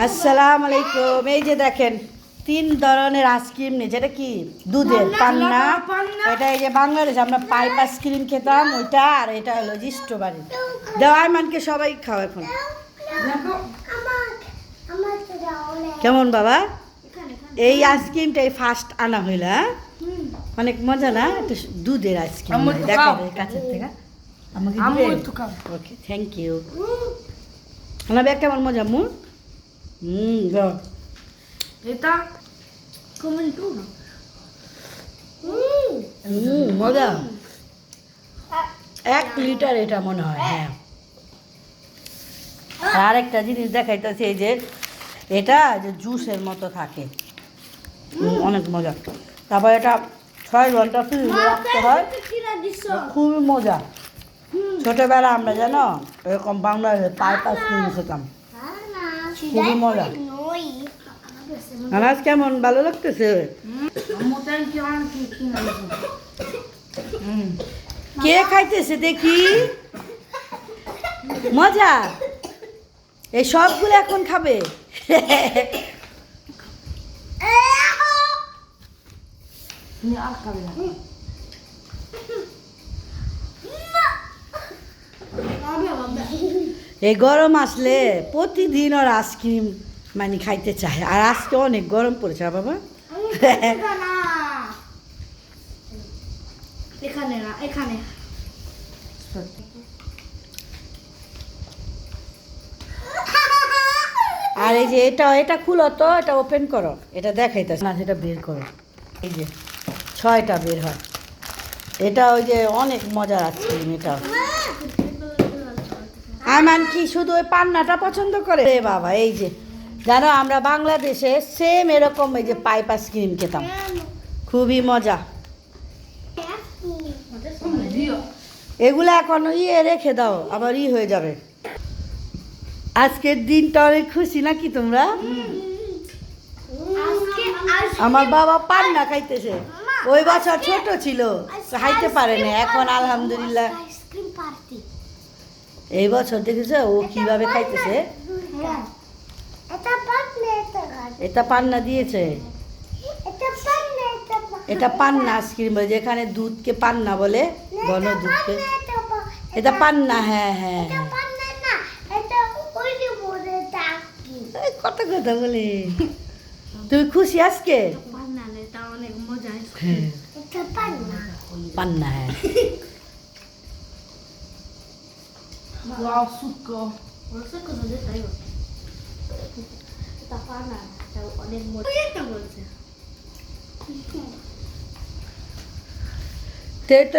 আসসালামু আলাইকুম। এই যে দেখেন 3 ধরনের আইসক্রিম নিয়ে, যেটা কি দুধের পান্না, এটা এই যে বাংলাদেশে আমরা পাইপ আইসক্রিম খেতাম ওইটা, আর এটা হলো যে স্ট্রবেরি। দেওয়াই মানকে সবাই খাও এখন। কেমন বাবা? এই আইসক্রিমটাই ফার্স্ট আনা হইল, অনেক মজা না? এটা দুধের আইসক্রিম, দেখা যায় কাছের থেকে। আমাকে ওকে, থ্যাংক ইউ। আমার ব্যাগ কেমন মজা মু? এটা কমেন্ট করো। মজা 1 লিটার এটা মনে হয়। হ্যাঁ, আর একটা জিনিস দেখাইতেছে, এই যে এটা যে জুসের মতো থাকে, অনেক মজা। তারপর এটা 6 ঘন্টা ফ্রিজে রাখতে হয়, খুবই মজা। ছোটবেলা আমরা জানো এরকম বাংলাদেশে পাইপ আইসক্রিম খেতাম, খুবই মজা। আনাজ কেমন, ভালো লাগতেছে? কে খাইতেছে দেখি? মজা, এই সবগুলো এখন খাবে? এই গরম আসলে প্রতিদিন ওর আইসক্রিম মানে খাইতে চায়, আর আজকে অনেক গরম পড়েছে বাবা। এখানে না, এখানে। আর এই যে এটা খুলো তো, এটা ওপেন করো, এটা দেখাইতেছে না, সেটা বের করো। এই যে 6টা বের হয়। এটা ওই যে অনেক মজার আইসক্রিম এটা। আমান কি শুধু ওই পান্নাটা পছন্দ করে রে বাবা? এই যে জানো আমরা বাংলাদেশে সেম এরকম এই যে পাইপ আইসক্রিম খেতাম, খুবই মজা। এগুলো এখন রেখে দাও, আবার হয়ে যাবে। আজকের দিনটা অনেক খুশি নাকি তোমরা? আমার বাবা পান্না খাইতেছে, ওই বছর ছোট ছিল খাইতে পারে না, এখন আলহামদুলিল্লাহ এই বছর দেখেছো ও কিভাবে খাইতেছে। এটা পান্না দিয়েছে, এটা পান্না আইসক্রিম বলে, যেখানে দুধকে পান্না বলে, ঘন দুধকে। এটা পান্না, হ্যাঁ হ্যাঁ হ্যাঁ, কত কথা বলে। তুমি খুশি আজকে? পান্না, হ্যাঁ। Wow, succo.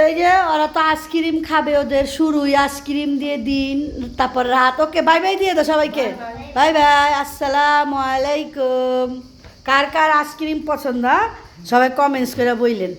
এই যে ওরা তো আইসক্রিম খাবে, ওদের শুরুই আইসক্রিম দিয়ে দিন, তারপর রাত। ওকে বাই বাই দিয়ে দাও সবাইকে, বাই বাই, আসসালামু আলাইকুম। কার কার আইসক্রিম পছন্দ সবাই কমেন্টস করে বললেন।